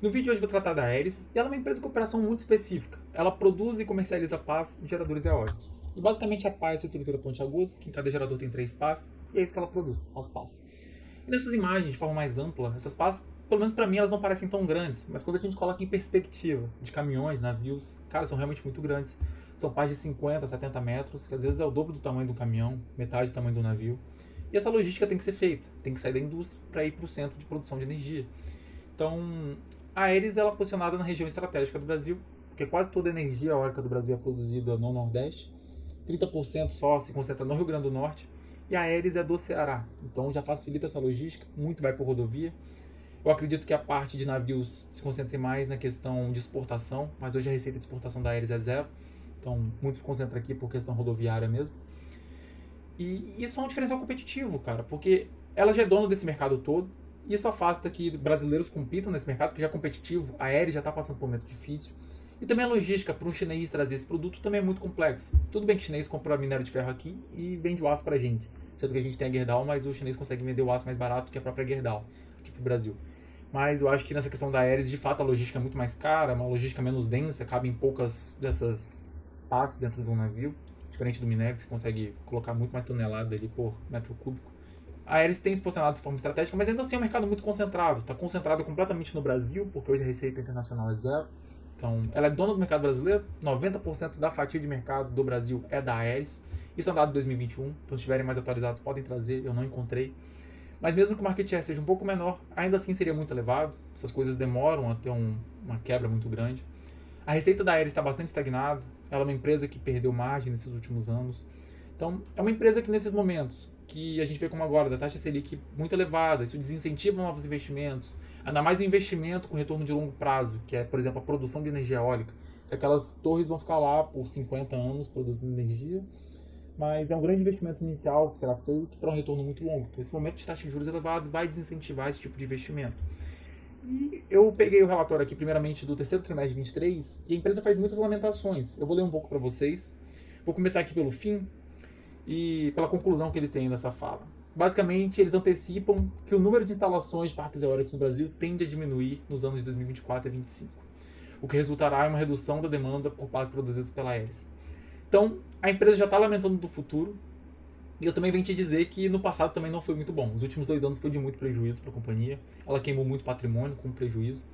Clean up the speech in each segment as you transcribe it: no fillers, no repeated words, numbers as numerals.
No vídeo de hoje eu vou tratar da Aeris, e ela é uma empresa com operação muito específica. Ela produz e comercializa pás de geradores eólicos. E basicamente a pá é essa estrutura pontiaguda, que em cada gerador tem 3 pás, e é isso que ela produz, as pás. E nessas imagens, de forma mais ampla, essas pás, pelo menos pra mim, elas não parecem tão grandes, mas quando a gente coloca em perspectiva de caminhões, navios, cara, são realmente muito grandes. São pás de 50, 70 metros, que às vezes é o dobro do tamanho do caminhão, metade do tamanho do navio. E essa logística tem que ser feita, tem que sair da indústria para ir para o centro de produção de energia. Então, a Aeris ela é posicionada na região estratégica do Brasil, porque quase toda a energia eólica do Brasil é produzida no Nordeste, 30% só se concentra no Rio Grande do Norte, e a Aeris é do Ceará, então já facilita essa logística, muito vai por rodovia. Eu acredito que a parte de navios se concentre mais na questão de exportação, mas hoje a receita de exportação da Aeris é zero, então muito se concentra aqui por questão rodoviária mesmo. E isso é um diferencial competitivo, cara, porque ela já é dona desse mercado todo, e isso afasta que brasileiros compitam nesse mercado, que já é competitivo, a Aeris já está passando por um momento difícil. E também a logística para um chinês trazer esse produto também é muito complexa. Tudo bem que o chinês compra minério de ferro aqui e vende o aço pra gente. Sendo que a gente tem a Gerdau, mas o chinês consegue vender o aço mais barato que a própria Gerdau aqui pro Brasil. Mas eu acho que nessa questão da Aeris, de fato, a logística é muito mais cara, uma logística menos densa, cabe em poucas dessas pás dentro de um navio. Diferente do minério, que você consegue colocar muito mais tonelada ali por metro cúbico. A Aeris tem se posicionado de forma estratégica, mas ainda assim é um mercado muito concentrado. Está concentrado completamente no Brasil, porque hoje a receita internacional é zero. Então, ela é dona do mercado brasileiro, 90% da fatia de mercado do Brasil é da Aeris. Isso é um dado de 2021, então se estiverem mais atualizados podem trazer, eu não encontrei. Mas mesmo que o market share seja um pouco menor, ainda assim seria muito elevado. Essas coisas demoram a ter uma quebra muito grande. A receita da Aeris está bastante estagnada, ela é uma empresa que perdeu margem nesses últimos anos. Então, é uma empresa que nesses momentos, que a gente vê como agora, da taxa Selic muito elevada, isso desincentiva novos investimentos, ainda mais o investimento com retorno de longo prazo, que é, por exemplo, a produção de energia eólica. Aquelas torres vão ficar lá por 50 anos produzindo energia, mas é um grande investimento inicial que será feito para um retorno muito longo. Então, esse momento de taxa de juros elevados vai desincentivar esse tipo de investimento. E eu peguei o relatório aqui, primeiramente, do terceiro trimestre de 23, e a empresa faz muitas lamentações. Eu vou ler um pouco para vocês. Vou começar aqui pelo fim e pela conclusão que eles têm nessa fala. Basicamente, eles antecipam que o número de instalações de parques eólicos no Brasil tende a diminuir nos anos de 2024 e 2025, o que resultará em uma redução da demanda por pás produzidos pela Aeris. Então, a empresa já está lamentando do futuro, e eu também venho te dizer que no passado também não foi muito bom. Os últimos 2 anos foi de muito prejuízo para a companhia. Ela queimou muito patrimônio com prejuízo.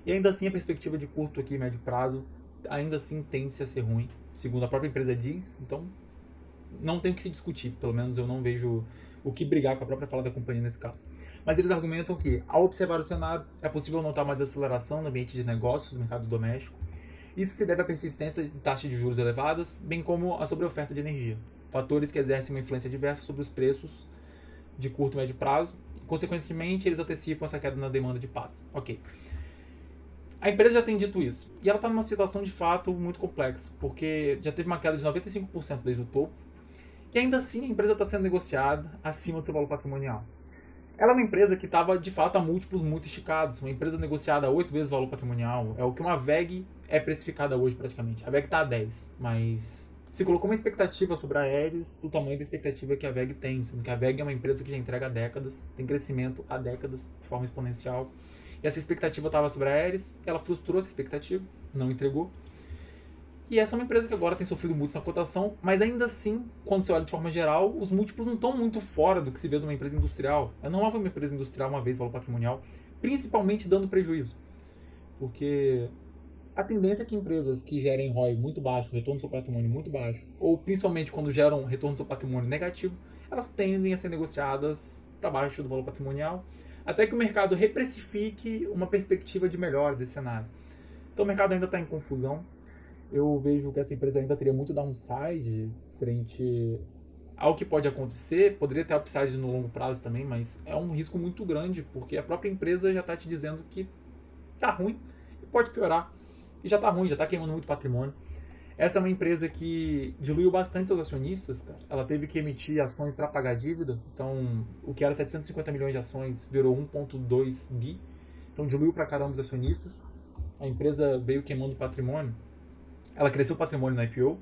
E ainda assim a perspectiva de curto e médio prazo ainda assim tende a ser ruim, segundo a própria empresa diz. Então não tem o que se discutir. Pelo menos eu não vejo o que brigar com a própria fala da companhia nesse caso. Mas eles argumentam que, ao observar o cenário, é possível notar mais aceleração no ambiente de negócios do mercado doméstico. Isso se deve à persistência de taxas de juros elevadas, bem como à sobreoferta de energia, fatores que exercem uma influência diversa sobre os preços de curto e médio prazo. Consequentemente, eles antecipam essa queda na demanda de paz. Ok. A empresa já tem dito isso. E ela está numa situação de fato muito complexa, porque já teve uma queda de 95% desde o topo, e ainda assim a empresa está sendo negociada acima do seu valor patrimonial. Ela é uma empresa que estava, de fato, a múltiplos muito esticados. Uma empresa negociada a 8 vezes o valor patrimonial. É o que uma VEG é precificada hoje, praticamente. A VEG está a 10, mas se colocou uma expectativa sobre a Aeris do tamanho da expectativa que a VEG tem, sendo que a VEG é uma empresa que já entrega há décadas, tem crescimento há décadas, de forma exponencial. E essa expectativa estava sobre a Aeris, ela frustrou essa expectativa, não entregou. E essa é uma empresa que agora tem sofrido muito na cotação, mas ainda assim, quando você olha de forma geral, os múltiplos não estão muito fora do que se vê de uma empresa industrial. Eu não ava uma empresa industrial uma vez, valor patrimonial, principalmente dando prejuízo. Porque a tendência é que empresas que gerem ROI muito baixo, retorno do seu patrimônio muito baixo, ou principalmente quando geram retorno do seu patrimônio negativo, elas tendem a ser negociadas para baixo do valor patrimonial, até que o mercado reprecifique uma perspectiva de melhora desse cenário. Então o mercado ainda está em confusão. Eu vejo que essa empresa ainda teria muito downside frente ao que pode acontecer. Poderia ter upside no longo prazo também, mas é um risco muito grande, porque a própria empresa já está te dizendo que tá ruim e pode piorar. E já tá ruim, já tá queimando muito patrimônio. Essa é uma empresa que diluiu bastante seus acionistas, cara. Ela teve que emitir ações para pagar dívida. Então, o que era 750 milhões de ações virou 1,2 bi. Então, diluiu pra caramba os acionistas. A empresa veio queimando patrimônio. Ela cresceu o patrimônio na IPO,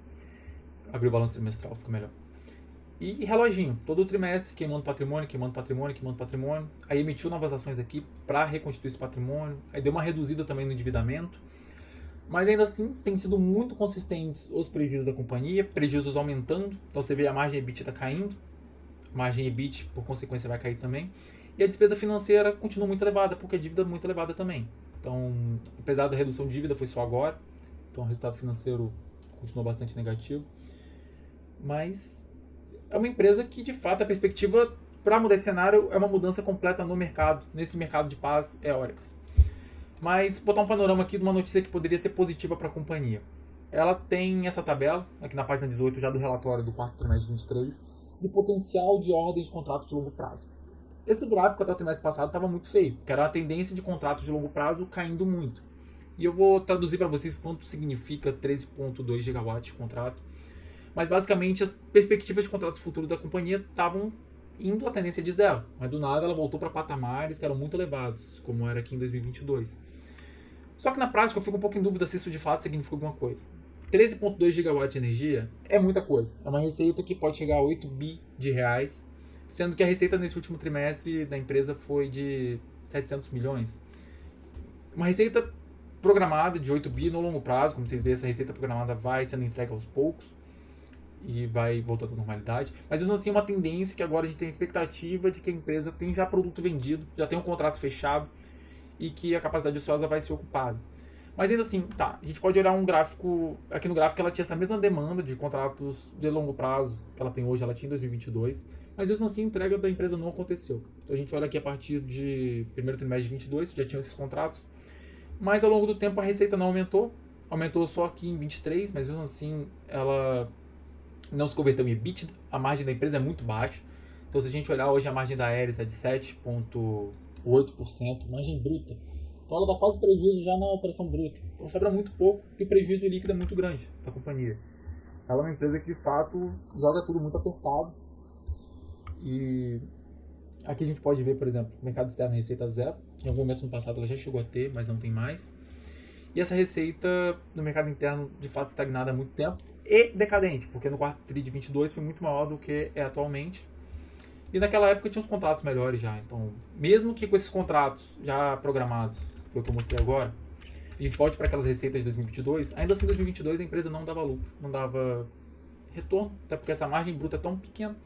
abriu o balanço trimestral, ficou melhor. E reloginho, todo trimestre, queimando patrimônio, queimando patrimônio, queimando patrimônio. Aí emitiu novas ações aqui para reconstituir esse patrimônio. Aí deu uma reduzida também no endividamento. Mas ainda assim, tem sido muito consistentes os prejuízos da companhia, prejuízos aumentando. Então você vê a margem EBITDA caindo, a margem EBIT, por consequência, vai cair também. E a despesa financeira continua muito elevada, porque a dívida é muito elevada também. Então, apesar da redução de dívida, foi só agora. Então, o resultado financeiro continua bastante negativo. Mas é uma empresa que, de fato, a perspectiva para mudar esse cenário é uma mudança completa no mercado, nesse mercado de pás eólicas. Mas botar um panorama aqui de uma notícia que poderia ser positiva para a companhia. Ela tem essa tabela, aqui na página 18, já do relatório do quarto trimestre de 23, de potencial de ordens de contrato de longo prazo. Esse gráfico até o trimestre passado estava muito feio, que era a tendência de contratos de longo prazo caindo muito. E eu vou traduzir para vocês quanto significa 13,2 gigawatts de contrato. Mas basicamente as perspectivas de contratos futuros da companhia estavam indo a tendência de zero. Mas do nada ela voltou para patamares que eram muito elevados, como era aqui em 2022. Só que na prática eu fico um pouco em dúvida se isso de fato significa alguma coisa. 13,2 gigawatts de energia é muita coisa. É uma receita que pode chegar a 8 bi de reais, sendo que a receita nesse último trimestre da empresa foi de 700 milhões. Uma receita programada de 8 bi no longo prazo, como vocês veem, essa receita programada vai sendo entregue aos poucos e vai voltando à normalidade. Mas mesmo assim é uma tendência que agora a gente tem a expectativa de que a empresa tem já produto vendido, já tem um contrato fechado e que a capacidade ociosa vai ser ocupada. Mas ainda assim, tá, a gente pode olhar um gráfico, aqui no gráfico ela tinha essa mesma demanda de contratos de longo prazo que ela tem hoje, ela tinha em 2022, mas mesmo assim a entrega da empresa não aconteceu. Então a gente olha aqui a partir de primeiro trimestre de 22, já tinham esses contratos, mas ao longo do tempo a receita não aumentou, aumentou só aqui em 23, mas mesmo assim ela não se converteu em EBITDA, a margem da empresa é muito baixa. Então se a gente olhar hoje a margem da Aeris é de 7,8%, margem bruta. Então ela dá quase prejuízo já na operação bruta. Então sobra muito pouco e o prejuízo líquido é muito grande para a companhia. Ela é uma empresa que de fato joga tudo muito apertado. E aqui a gente pode ver, por exemplo, mercado externo receita zero. Em algum momento no passado ela já chegou a ter, mas não tem mais. E essa receita no mercado interno de fato estagnada há muito tempo e decadente, porque no quarto tri de 22 foi muito maior do que é atualmente. E naquela época tinha uns contratos melhores já. Então, mesmo que com esses contratos já programados, foi o que eu mostrei agora, a gente volte para aquelas receitas de 2022, ainda assim em 2022 a empresa não dava lucro, não dava retorno, até porque essa margem bruta é tão pequena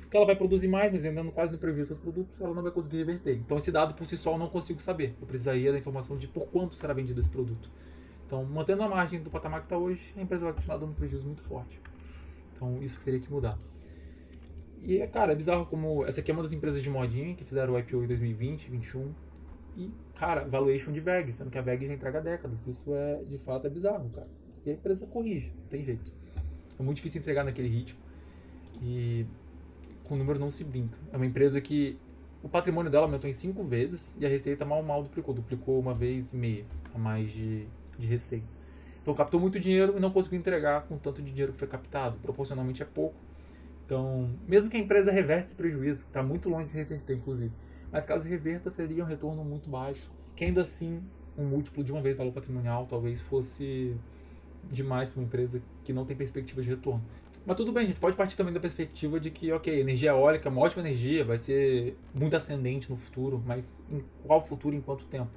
que ela vai produzir mais, mas vendendo quase no prejuízo seus produtos, ela não vai conseguir reverter. Então esse dado por si só eu não consigo saber. Eu precisaria da informação de por quanto será vendido esse produto. Então, mantendo a margem do patamar que está hoje, a empresa vai continuar dando um prejuízo muito forte. Então isso teria que mudar. E, cara, é bizarro como essa aqui é uma das empresas de modinha que fizeram o IPO em 2020, 2021. E, cara, valuation de VEG, sendo que a VEG já entrega décadas. Isso é, de fato, é bizarro, cara. E a empresa corrige, não tem jeito. É muito difícil entregar naquele ritmo. E com o número não se brinca. É uma empresa que o patrimônio dela aumentou em 5 vezes e a receita mal duplicou. Duplicou 1,5 vezes a mais de receita. Então captou muito dinheiro e não conseguiu entregar com tanto de dinheiro que foi captado. Proporcionalmente é pouco. Então, mesmo que a empresa reverte esse prejuízo, está muito longe de reverter, inclusive. Mas caso reverta, seria um retorno muito baixo, que ainda assim, um múltiplo de uma vez valor patrimonial talvez fosse demais para uma empresa que não tem perspectiva de retorno. Mas tudo bem, a gente pode partir também da perspectiva de que, ok, energia eólica é uma ótima energia, vai ser muito ascendente no futuro, mas em qual futuro e em quanto tempo?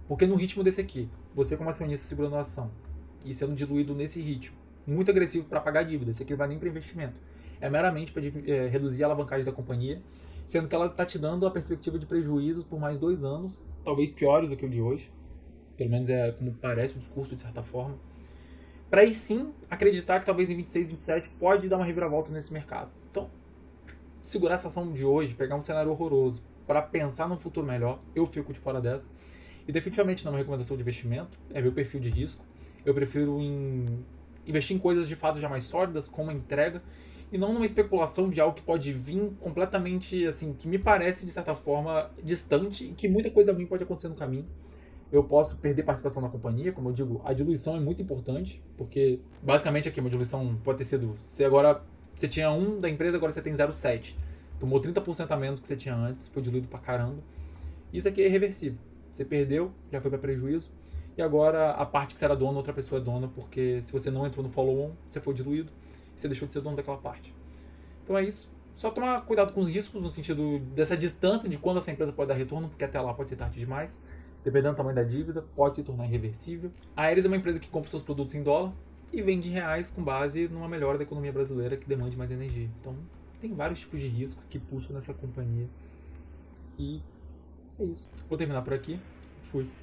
Porque no ritmo desse aqui, você como acionista segurando a ação e sendo diluído nesse ritmo, muito agressivo para pagar dívida, esse aqui não vai nem para investimento. É meramente para reduzir a alavancagem da companhia, sendo que ela está te dando a perspectiva de prejuízos por mais 2 anos, talvez piores do que o de hoje, pelo menos é como parece o discurso de certa forma, para aí sim acreditar que talvez em 26, 27 pode dar uma reviravolta nesse mercado. Então, segurar essa ação de hoje, pegar um cenário horroroso para pensar num futuro melhor, eu fico de fora dessa. E definitivamente não é uma recomendação de investimento, é meu perfil de risco. Eu prefiro investir em coisas de fato já mais sólidas, como a entrega, e não numa especulação de algo que pode vir completamente, assim, que me parece, de certa forma, distante e que muita coisa ruim pode acontecer no caminho. Eu posso perder participação na companhia, como eu digo, a diluição é muito importante, porque, basicamente, aqui uma diluição pode ter sido, você tinha 1 da empresa, agora você tem 0,7. Tomou 30% a menos que você tinha antes, foi diluído pra caramba. Isso aqui é irreversível. Você perdeu, já foi para prejuízo, e agora a parte que você era dono, outra pessoa é dona, porque se você não entrou no follow-on, você foi diluído, você deixou de ser dono daquela parte. Então é isso. Só tomar cuidado com os riscos, no sentido dessa distância de quando essa empresa pode dar retorno, porque até lá pode ser tarde demais. Dependendo do tamanho da dívida, pode se tornar irreversível. A Aeres é uma empresa que compra seus produtos em dólar e vende em reais com base numa melhora da economia brasileira que demande mais energia. Então, tem vários tipos de risco que puxam nessa companhia. E é isso. Vou terminar por aqui. Fui.